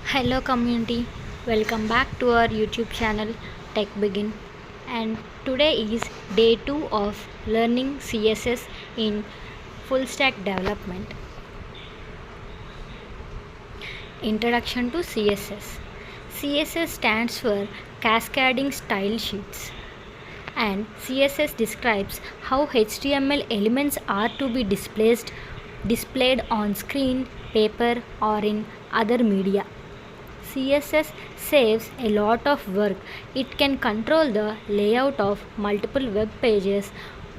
Hello community, welcome back to our YouTube channel techbegin, and today is day 2 of learning CSS in full stack development. Introduction to CSS. CSS stands for Cascading Style Sheets, and CSS describes how HTML elements are to be displayed on screen, paper or in other media. CSS saves a lot of work. It can control the layout of multiple web pages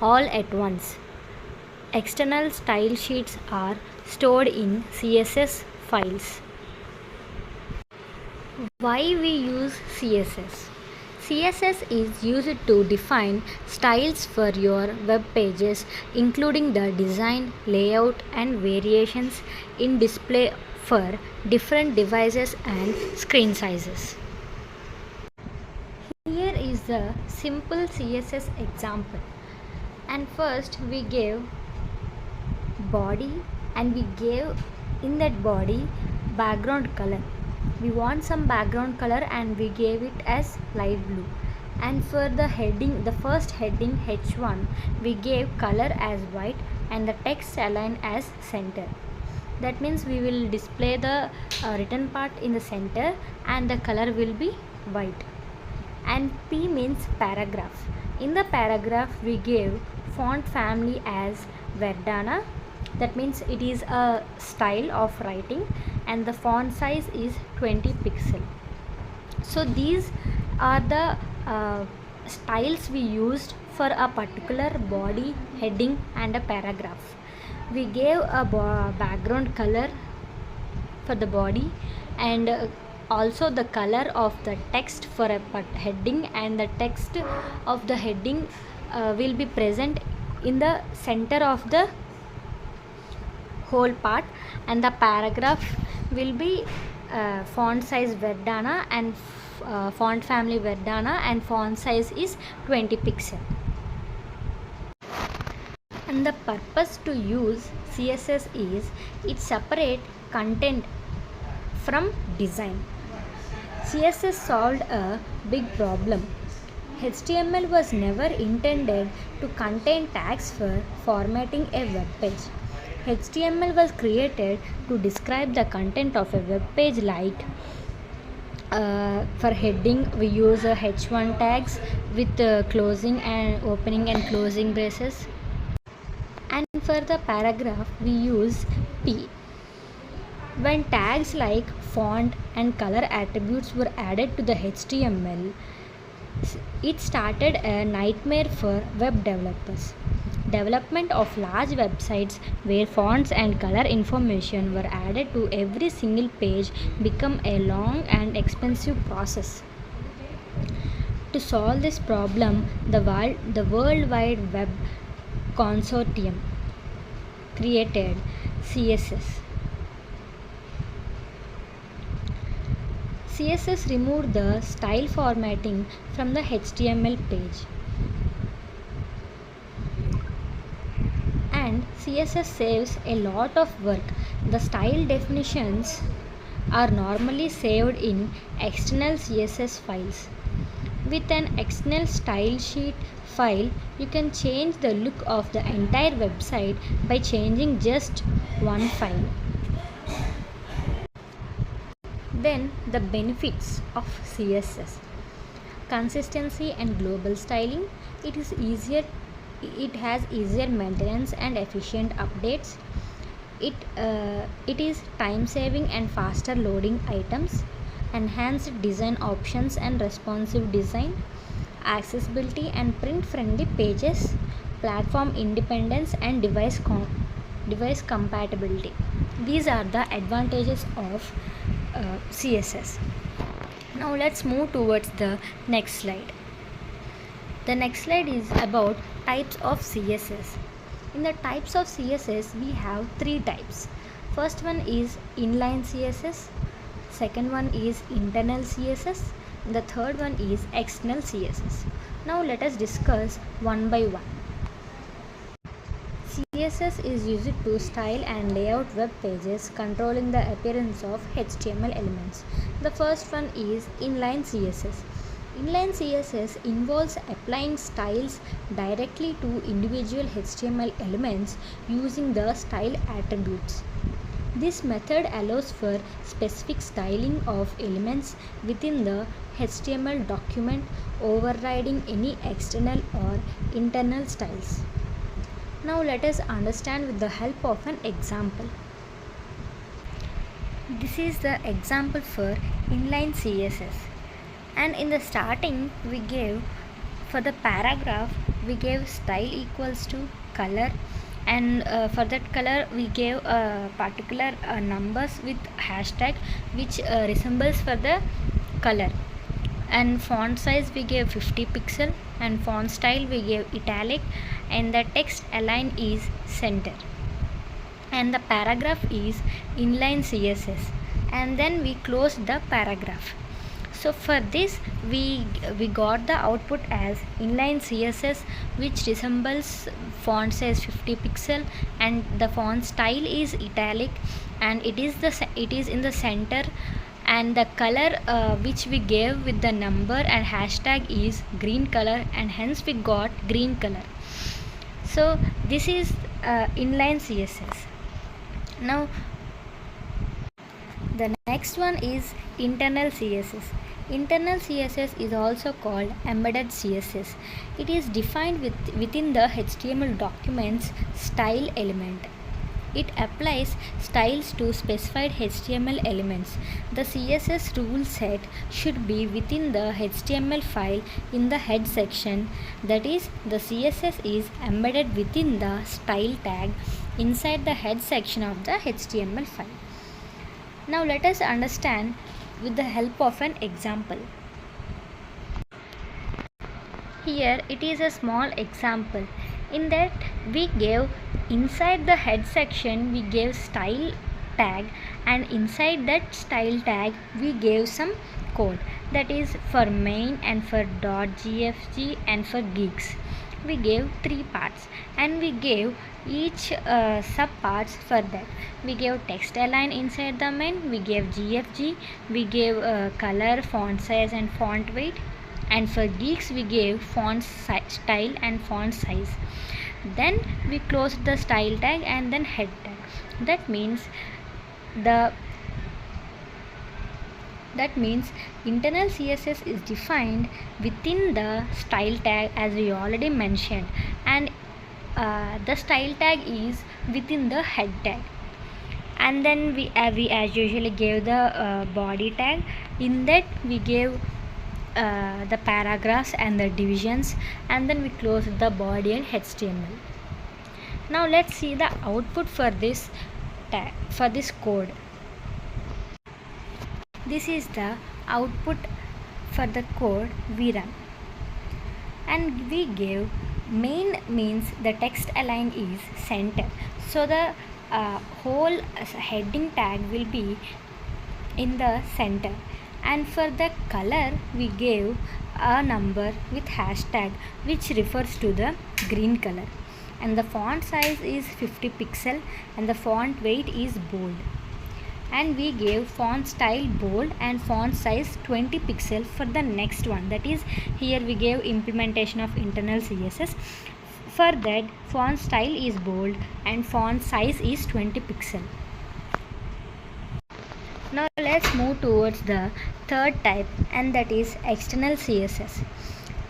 all at once. External style sheets are stored in CSS files. Why we use CSS? CSS is used to define styles for your web pages, including the design, layout, and variations in display for different devices and screen sizes. Here is the simple CSS example. And first we gave body, and we gave in that body background color. We want some background color and we gave it as light blue. And for the heading, the first heading H1, we gave color as white and the text align as center. That means we will display the written part in the center and the color will be white. And P means paragraph. In the paragraph we gave font family as Verdana. That means it is a style of writing, and the font size is 20 pixel. So these are the styles we used for a particular body, heading and a paragraph. We gave a background color for the body, and also the color of the text for a heading, and the text of the heading will be present in the center of the whole part, and the paragraph will be font size Verdana and font family Verdana, and font size is 20 pixel. And the purpose to use CSS is it separate content from design. CSS solved a big problem. HTML was never intended to contain tags for formatting a web page. HTML was created to describe the content of a web page, like for heading we use H1 tags with closing and opening and closing braces, and for the paragraph we use P. When tags like font and color attributes were added to the HTML, it started a nightmare for web developers. Development of large websites where fonts and color information were added to every single page became a long and expensive process. To solve this problem, the World Wide Web Consortium created CSS. CSS removed the style formatting from the HTML page. And CSS saves a lot of work. The style definitions are normally saved in external CSS files. With an external style sheet file, you can change the look of the entire website by changing just one file. Then the benefits of CSS: consistency and global styling. It has easier maintenance and efficient updates. It is time saving and faster loading items. Enhanced design options and responsive design. Accessibility and print friendly pages. Platform independence and device compatibility. These are the advantages of CSS. Now let's move towards the next slide. The next slide is about types of CSS. In the types of CSS, we have three types. First one is inline CSS, second one is internal CSS, the third one is external CSS. Now let us discuss one by one. CSS is used to style and layout web pages, controlling the appearance of HTML elements. The first one is inline CSS. Inline CSS involves applying styles directly to individual HTML elements using the style attributes. This method allows for specific styling of elements within the HTML document, overriding any external or internal styles. Now let us understand with the help of an example. This is the example for inline CSS, and in the starting we gave, for the paragraph we gave style equals to color, and for that color we gave particular numbers with hashtag which resembles for the color, and font size we gave 50 pixel, and font style we gave italic, and the text align is center, and the paragraph is inline CSS, and then we close the paragraph. So for this we got the output as inline CSS which resembles font size 50 pixel, and the font style is italic, and it is in the center, and the color which we gave with the number and hashtag is green color, and hence we got green color. So this is inline CSS. Now the next one is internal CSS. Internal CSS is also called embedded CSS. It is defined within the HTML document's style element. It applies styles to specified HTML elements. The CSS rule set should be within the HTML file in the head section. That is, the CSS is embedded within the style tag inside the head section of the HTML file. Now let us understand with the help of an example. Here it is a small example. In that we gave inside the head section we gave style tag, and inside that style tag we gave some code, that is for main and for .gfg and for geeks. We gave 3 parts, and we gave each sub parts for that. We gave text align inside the main, we gave GFG, we gave color, font size and font weight, and for geeks we gave font style and font size. Then we closed the style tag and then head tag. That means internal CSS is defined within the style tag as we already mentioned, and the style tag is within the head tag. And then we as usually gave the body tag. In that we gave the paragraphs and the divisions, and then we closed the body and HTML. Now let's see the output for this tag, for this code. This is the output for the code we run, and we gave main means the text align is center, so the whole heading tag will be in the center, and for the color we gave a number with hashtag which refers to the green color, and the font size is 50 pixel, and the font weight is bold, and we gave font style bold and font size 20 pixel for the next one. That is, here we gave implementation of internal CSS. For that, font style is bold and font size is 20 pixel. Now let's move towards the third type, and that is external CSS.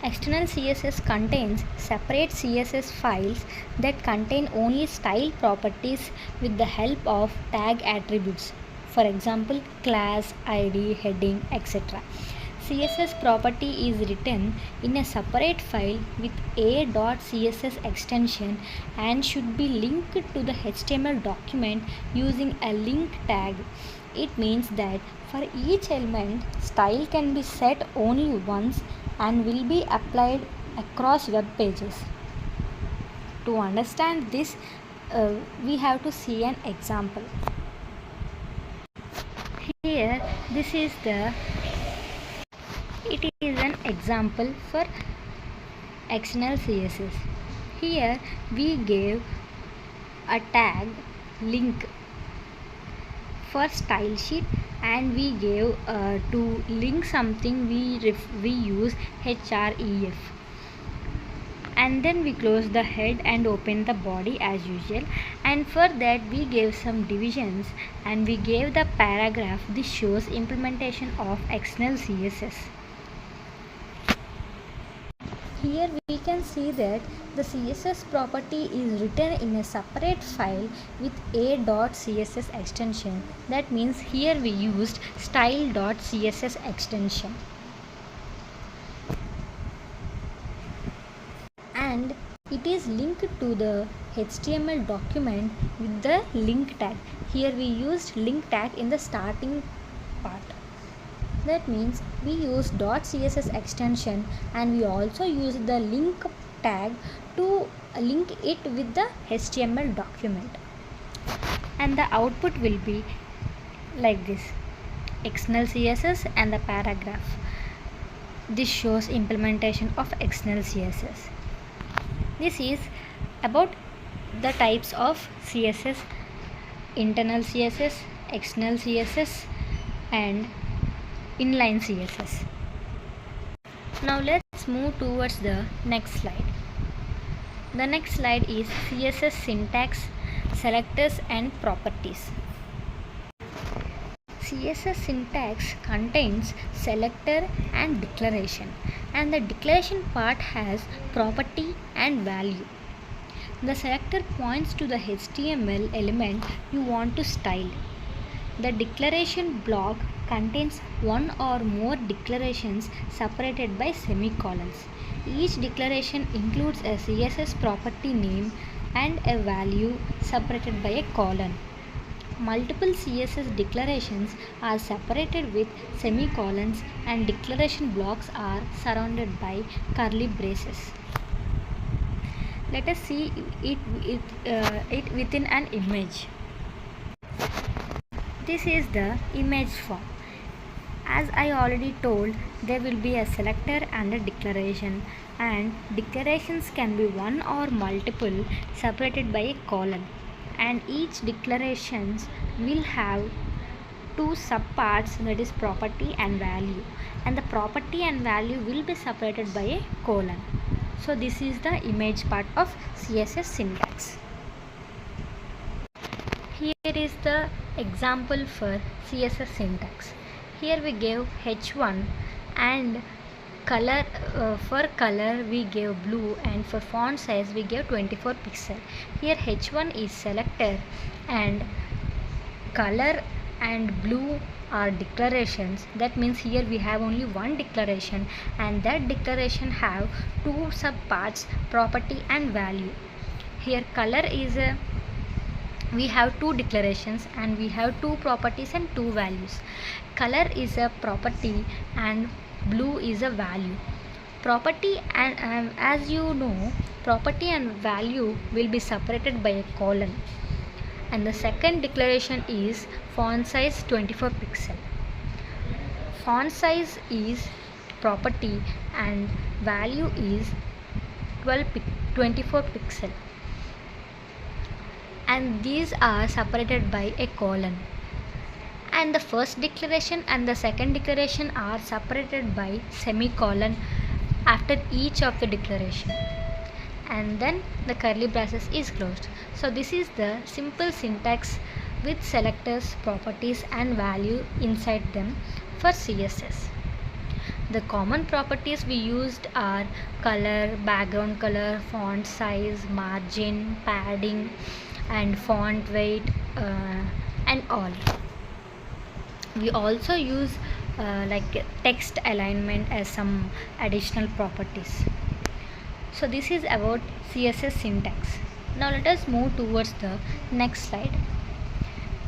External CSS contains separate CSS files that contain only style properties with the help of tag attributes. For example, class, ID, heading, etc. CSS property is written in a separate file with a.css extension and should be linked to the HTML document using a link tag. It means that for each element, style can be set only once and will be applied across web pages. To understand this, we have to see an example. Here, it is an example for external CSS. Here we gave a tag link for style sheet, and we gave to link something we use href, and then we close the head and open the body as usual, and for that we gave some divisions and we gave the paragraph. This shows implementation of external CSS. Here we can see that the CSS property is written in a separate file with a.css extension. That means here we used style.css extension. And it is linked to the HTML document with the link tag. Here we used link tag in the starting part. That means we use .css extension, and we also use the link tag to link it with the HTML document. And the output will be like this: external CSS and the paragraph. This shows implementation of external CSS. This is about the types of CSS: internal CSS, external CSS, and inline CSS. Now let's move towards the next slide. The next slide is CSS syntax, selectors and properties. CSS syntax contains selector and declaration, and the declaration part has property and value. The selector points to the HTML element you want to style. The declaration block contains one or more declarations separated by semicolons. Each declaration includes a CSS property name and a value separated by a colon. Multiple CSS declarations are separated with semicolons, and declaration blocks are surrounded by curly braces. Let us see it within an image. This is the image form. As I already told, there will be a selector and a declaration, and declarations can be one or multiple separated by a colon, and each declarations will have two subparts, that is property and value, and the property and value will be separated by a colon. So this is the image part of CSS syntax. Here is the example for CSS syntax. Here we gave h1, and color for color we gave blue, and for font size we gave 24 pixel. Here h1 is selector, and color and blue are declarations. That means here we have only one declaration, and that declaration have two subparts, property and value. Here color is a we have two declarations, and we have two properties and two values. Color is a property and blue is a value. Property and as you know, property and value will be separated by a colon. And the second declaration is font size 24 pixel. Font size is property and value is 24 pixel. And these are separated by a colon, and the first declaration and the second declaration are separated by semicolon after each of the declaration, and then the curly braces is closed. So this is the simple syntax with selectors, properties and value inside them for CSS. The common properties we used are color, background color, font size, margin, padding and font weight, and all. We also use like text alignment as some additional properties. So this is about CSS syntax. Now let us move towards the next slide.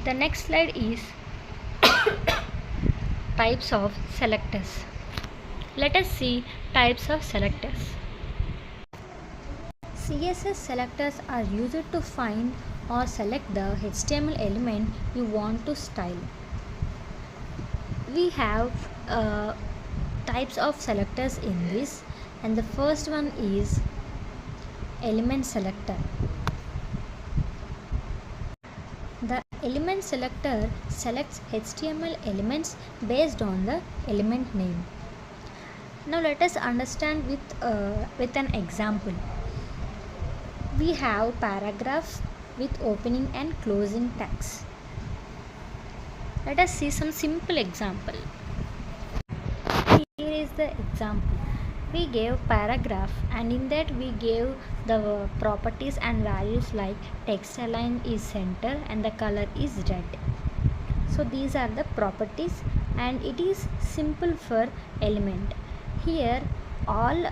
The next slide is types of selectors. Let us see types of selectors. CSS selectors are used to find or select the HTML element you want to style. We have types of selectors in this, and the first one is element selector. Element selector selects HTML elements based on the element name. Now let us understand with an example. We have paragraphs with opening and closing tags. Let us see some simple example. Here is the example. We gave paragraph and in that we gave the properties and values like text align is center and the color is red. So these are the properties and it is simple for element. Here all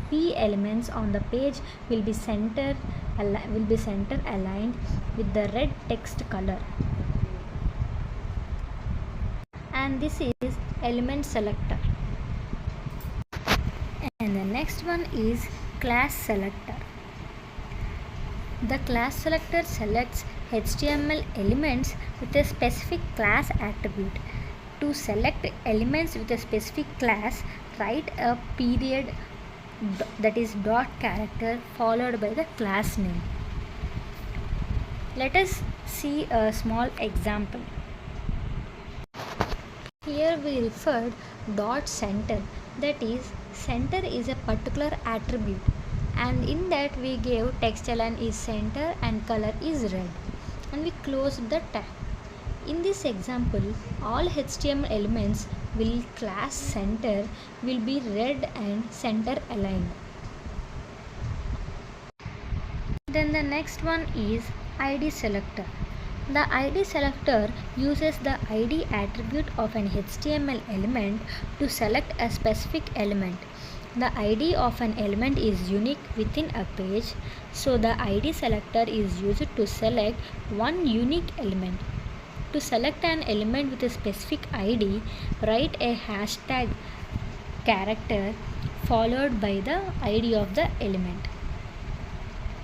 P elements on the page will be center aligned with the red text color. And this is element selector. And the next one is class selector. The class selector selects HTML elements with a specific class attribute. To select elements with a specific class, write a period, that is dot character, followed by the class name. Let us see a small example. Here we referred dot center, that is center is a particular attribute, and in that we gave text align is center and color is red, and we closed the tag. In this example, all HTML elements will class center will be red and center aligned. Then the next one is ID selector. The ID selector uses the ID attribute of an HTML element to select a specific element. The ID of an element is unique within a page, so the ID selector is used to select one unique element. To select an element with a specific ID, write a hashtag character followed by the ID of the element.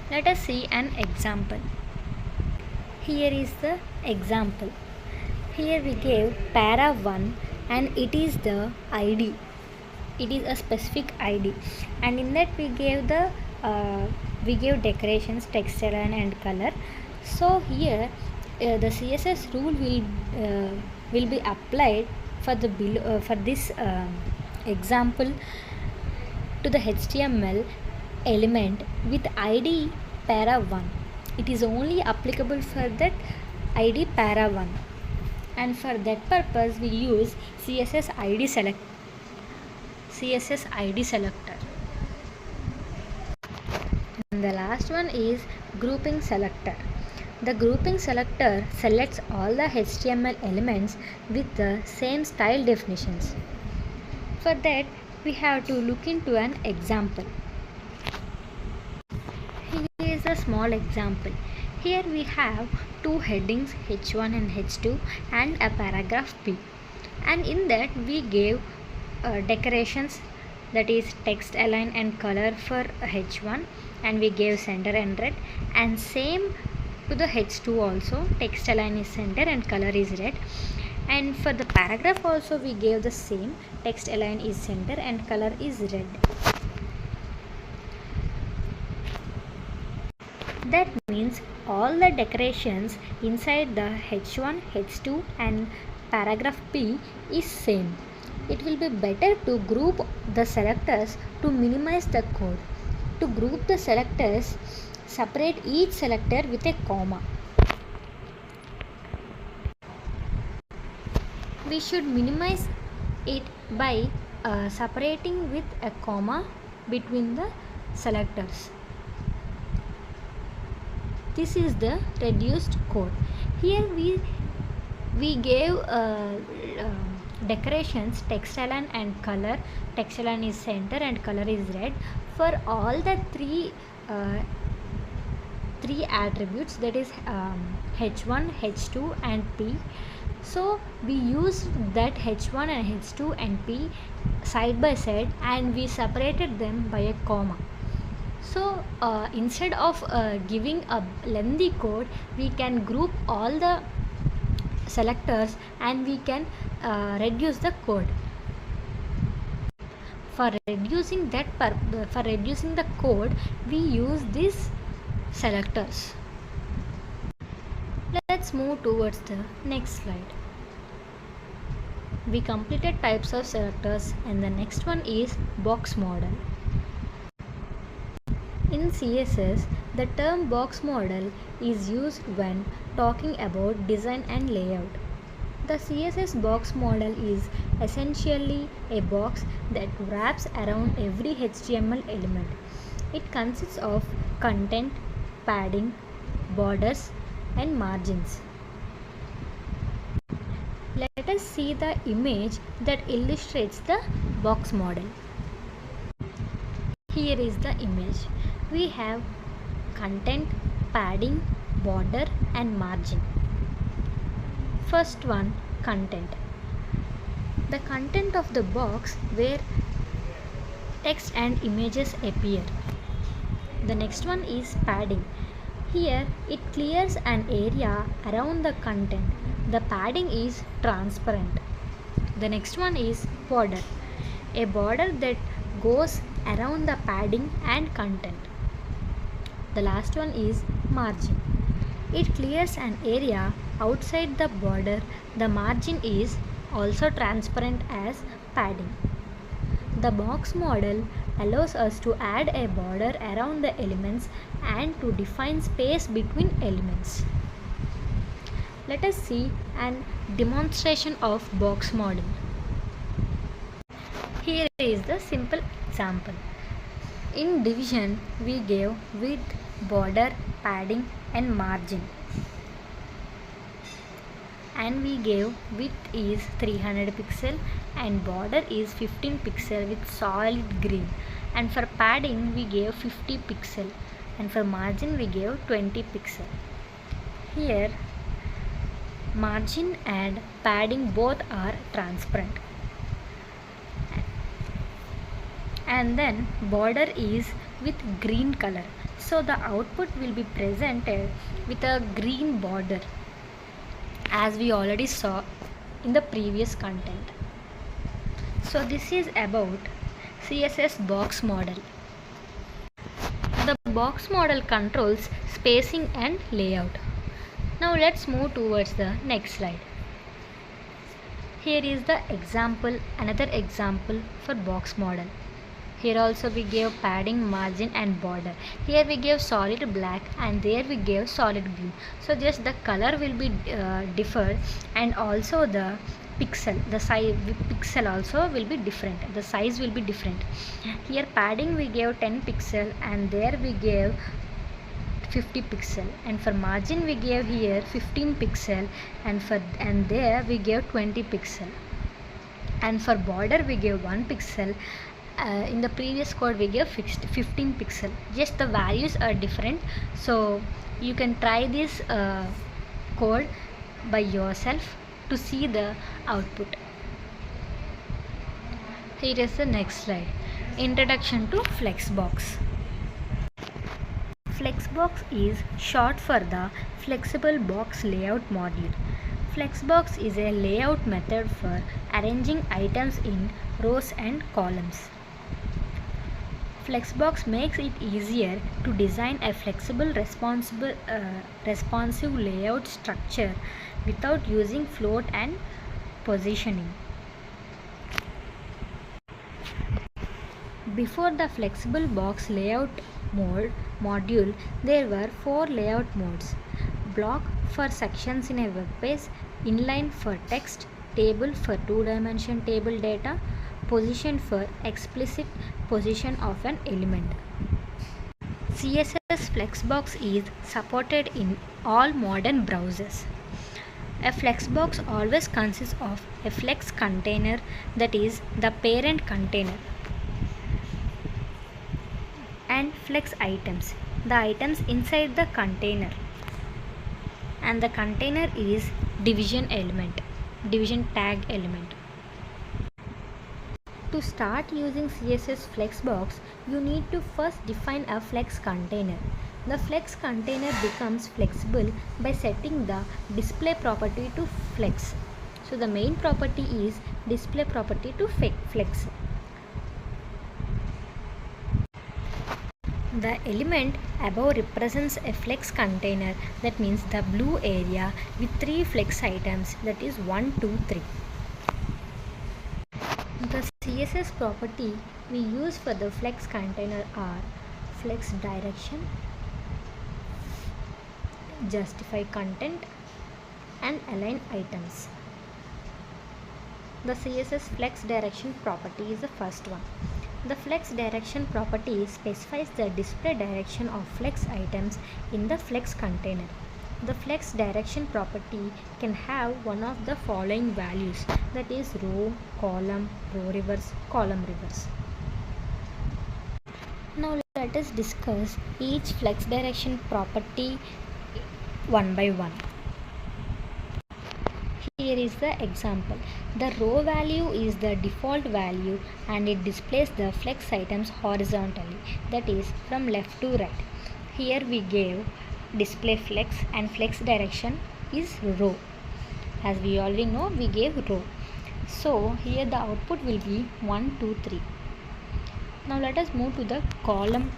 Let us see an example. Here is the example. Here we gave para1 and it is the ID. It is a specific ID, and in that we gave decorations, text align and color. So here the CSS rule will be applied for this example to the HTML element with ID para1. It is only applicable for that ID para1, and for that purpose we use CSS ID selector. And the last one is grouping selector. The grouping selector selects all the HTML elements with the same style definitions. For that, we have to look into an example. Here is a small example. Here we have two headings H1 and H2 and a paragraph P. And in that we gave decorations, that is text align and color for H1, and we gave center and red, and same to the H2 also, text align is center and color is red, and for the paragraph also we gave the same, text align is center and color is red. That means all the decorations inside the H1, H2 and paragraph P is same. It will be better to group the selectors to minimize the code. To group the selectors, separate each selector with a comma. We should minimize it by separating with a comma between the selectors. This is the reduced code. Here we gave decorations, text align and color. Text align is center and color is red for all the three attributes, that is H1, H2 and P. So we used that H1 and H2 and P side by side and we separated them by a comma. So instead of giving a lengthy code, we can group all the selectors and we can reduce the code. For reducing the code, we use these selectors. Let's move towards the next slide. We completed types of selectors and the next one is box model. In CSS, the term box model is used when talking about design and layout. The CSS box model is essentially a box that wraps around every HTML element. It consists of content, padding, borders, and margins. Let us see the image that illustrates the box model. Here is the image. We have content, padding, border, and margin. First one, content. The content of the box where text and images appear. The next one is padding. Here it clears an area around the content. The padding is transparent. The next one is border. A border that goes around the padding and content. The last one is margin. It clears an area outside the border. The margin is also transparent as padding. The box model allows us to add a border around the elements and to define space between elements. Let us see a demonstration of box model. Here is the simple example. In division, we gave width, border, padding and margin. And we gave width is 300 pixel and border is 15 pixel with solid green. And for padding we gave 50 pixel and for margin we gave 20 pixel. Here margin and padding both are transparent. And then border is with green color. So the output will be presented with a green border, as we already saw in the previous content. So this is about CSS box model. The box model controls spacing and layout. Now let's move towards the next slide. Here is the example, another example for box model. Here also we gave padding, margin and border. Here we gave solid black and there we gave solid blue. So just the color will be differed and also the pixel, the size pixel also will be different. The size will be different. Here padding we gave 10 pixel and there we gave 50 pixel, and for margin we gave here 15 pixel and there we gave 20 pixel, and for border we gave 1 pixel. In the previous code we gave 15 pixel. Just the values are different, so you can try this code by yourself to see the output. Here is the next slide. Introduction to Flexbox. Flexbox is short for the Flexible Box Layout module. Flexbox is a layout method for arranging items in rows and columns. Flexbox makes it easier to design a flexible, responsive layout structure without using float and positioning. Before the flexible box layout module, there were 4 layout modes: block for sections in a web page, inline for text, table for 2-dimension table data, position for explicit position of an element. CSS Flexbox is supported in all modern browsers. A Flexbox always consists of a flex container, that is the parent container, and flex items, the items inside the container, and the container is division tag element. To start using CSS Flexbox, you need to first define a flex container. The flex container becomes flexible by setting the display property to flex. So the main property is display property to flex. The element above represents a flex container, that means the blue area with 3 flex items, that is 1, 2, 3. The CSS property we use for the flex container are flex direction, justify content, and align items. The CSS flex direction property is the first one. The flex direction property specifies the display direction of flex items in the flex container. The flex direction property can have one of the following values, that is row, column, row reverse, column reverse. Now let us discuss each flex direction property one by one. Here is the example. The row value is the default value and it displays the flex items horizontally, that is from left to right. Here we gave display flex and flex direction is row. As we already know, we gave row. So here the output will be 1, 2, 3. Now let us move to the column.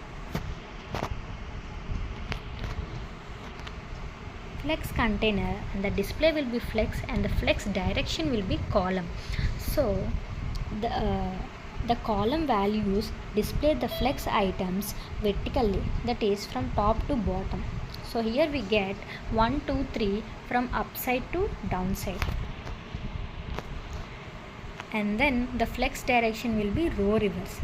Flex container and the display will be flex and the flex direction will be column. So the column values display the flex items vertically, that is from top to bottom. So here we get 1, 2, 3 from upside to downside. And then the flex direction will be row reverse.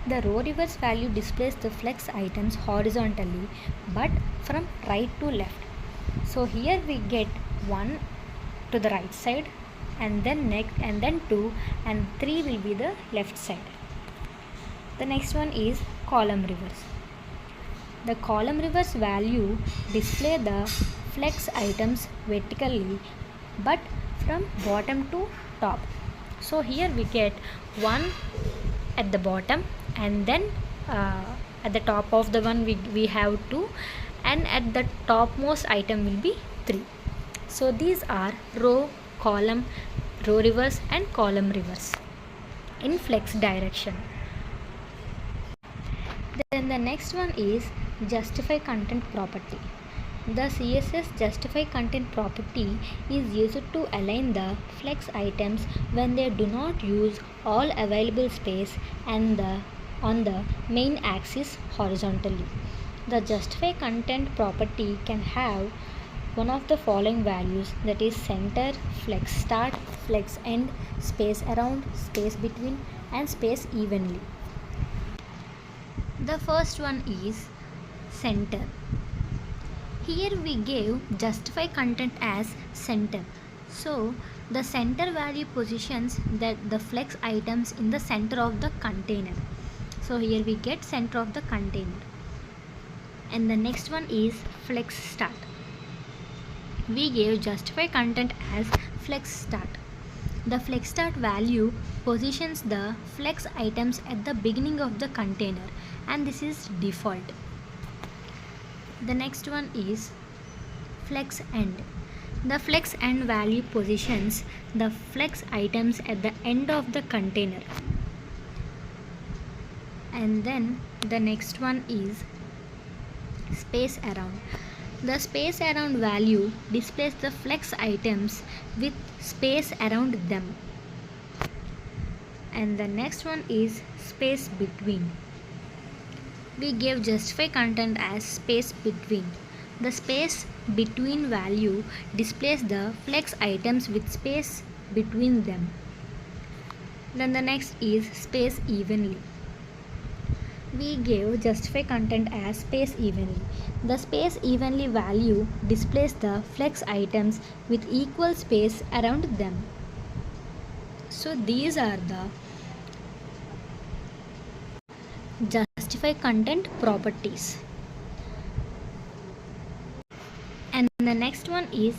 The row reverse value displays the flex items horizontally but from right to left. So here we get 1 to the right side and then next and then 2 and 3 will be the left side. The next one is column reverse. The column reverse value display the flex items vertically but from bottom to top. So here we get 1 at the bottom and then at the top of the one we have 2 and at the topmost item will be 3. So these are row, column, row reverse and column reverse in flex direction. Then the next one is justify content property. The CSS justify content property is used to align the flex items when they do not use all available space and on the main axis horizontally. The justify content property can have one of the following values, that is center, flex start, flex end, space around, space between and space evenly. The first one is center. Here we gave justify content as center. So the center value positions the flex items in the center of the container. So here we get center of the container. And the next one is flex start. We gave justify content as flex start. The flex start value positions the flex items at the beginning of the container and this is default. The next one is flex end. The flex end value positions the flex items at the end of the container. And then the next one is space around. The space around value displays the flex items with space around them. And the next one is space between. We gave justify content as space between. The space between value displays the flex items with space between them. Then the next is space evenly. We gave justify content as space evenly. The space evenly value displays the flex items with equal space around them. So these are the justify content properties. And the next one is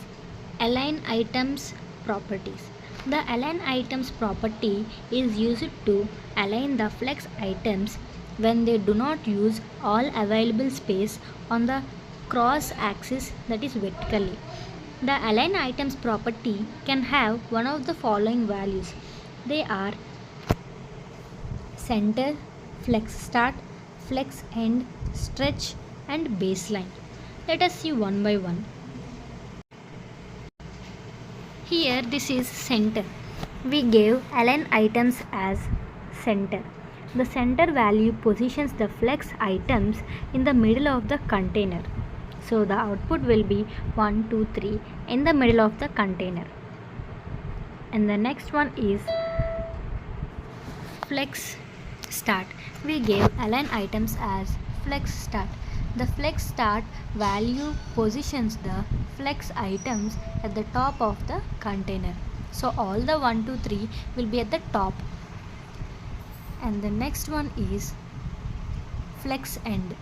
align items properties. The align items property is used to align the flex items when they do not use all available space on the cross axis, that is vertically. The align items property can have one of the following values. They are center, flex start, flex end, stretch and baseline. Let us see one by one. Here this is center. We gave align items as center. The center value positions the flex items in the middle of the container. So the output will be 1, 2, 3 in the middle of the container. And the next one is flex start. We gave align items as flex start. The flex start value positions the flex items at the top of the container. So all the 1, 2, 3 will be at the top. And the next one is flex end.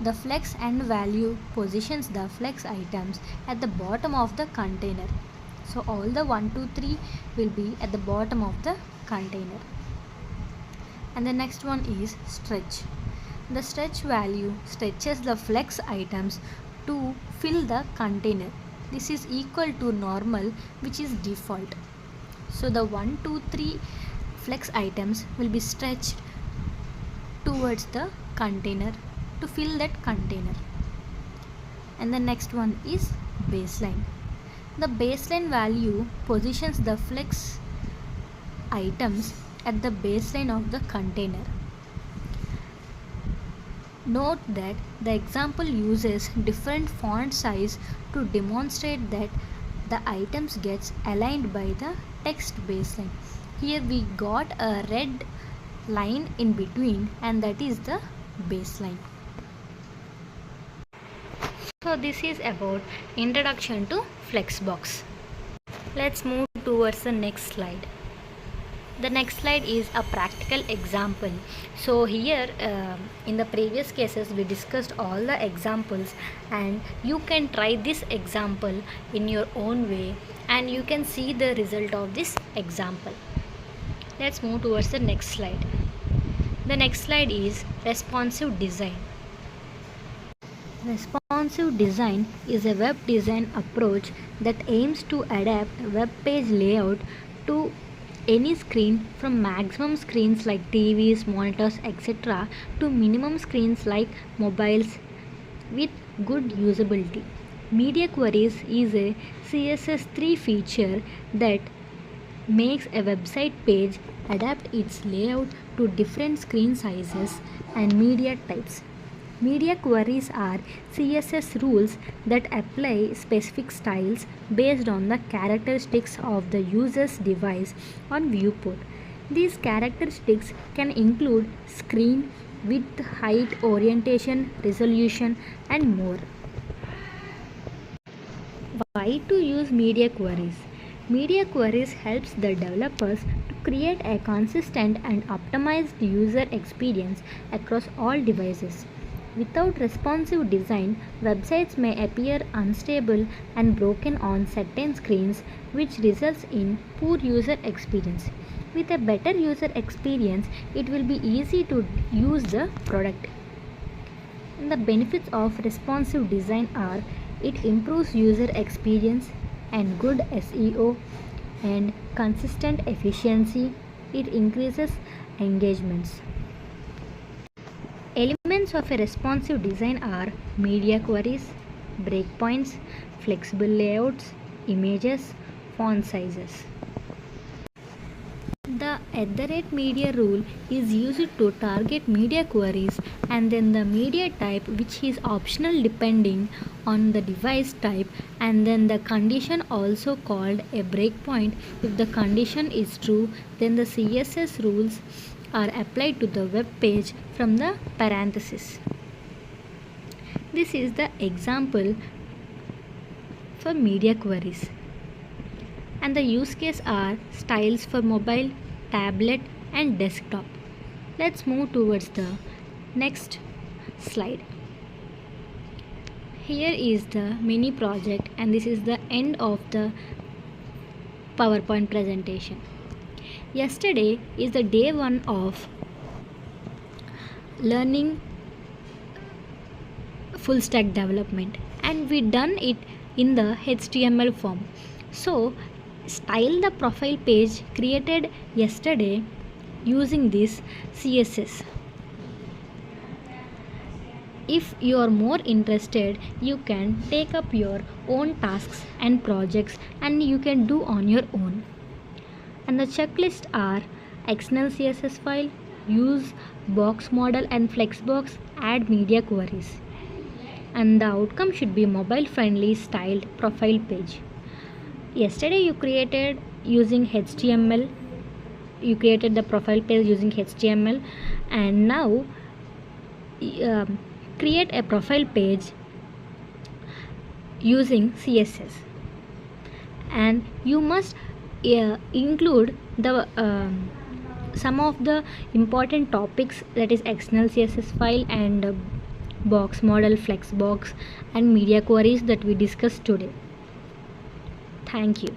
The flex end value positions the flex items at the bottom of the container. So all the 1, 2, 3 will be at the bottom of the container. And the next one is stretch. The stretch value stretches the flex items to fill the container. This is equal to normal, which is default. So the 1, 2, 3 flex items will be stretched towards the container to fill that container. And the next one is baseline. The baseline value positions the flex items at the baseline of the container. Note that the example uses different font size to demonstrate that the items gets aligned by the text baseline. Here we got a red line in between, and that is the baseline. So this is about introduction to Flexbox. Let's move towards the next slide. The next slide is a practical example. So here in the previous cases we discussed all the examples, and you can try this example in your own way and you can see the result of this example. Let's move towards the next slide. The next slide is responsive design. Responsive design is a web design approach that aims to adapt web page layout to any screen, from maximum screens like TVs, monitors, etc. to minimum screens like mobiles with good usability. Media queries is a CSS3 feature that makes a website page adapt its layout to different screen sizes and media types. Media queries are CSS rules that apply specific styles based on the characteristics of the user's device on viewport. These characteristics can include screen, width, height, orientation, resolution, and more. Why to use media queries? Media queries helps the developers to create a consistent and optimized user experience across all devices. Without responsive design, websites may appear unstable and broken on certain screens, which results in poor user experience. With a better user experience, it will be easy to use the product. And the benefits of responsive design are: it improves user experience and good SEO and consistent efficiency. It increases engagements. Elements of a responsive design are media queries, breakpoints, flexible layouts, images, font sizes. The @media rule is used to target media queries, and then the media type, which is optional depending on the device type, and then the condition, also called a breakpoint. If the condition is true, then the CSS rules are applied to the web page from the parenthesis. This is the example for media queries, and the use case are styles for mobile, tablet, and desktop. Let's move towards the next slide. Here is the mini project, and this is the end of the PowerPoint presentation. Yesterday is the day 1 of learning full stack development, and we done it in the HTML form. So style the profile page created yesterday using this CSS. If you are more interested, you can take up your own tasks and projects and you can do on your own. And the checklist are external CSS file, use box model and flexbox, add media queries. And the outcome should be mobile friendly styled profile page. Yesterday you created using HTML, you created the profile page using HTML, and now create a profile page using CSS. And you must include the some of the important topics, that is external CSS file and box model, flexbox and media queries that we discussed today. Thank you.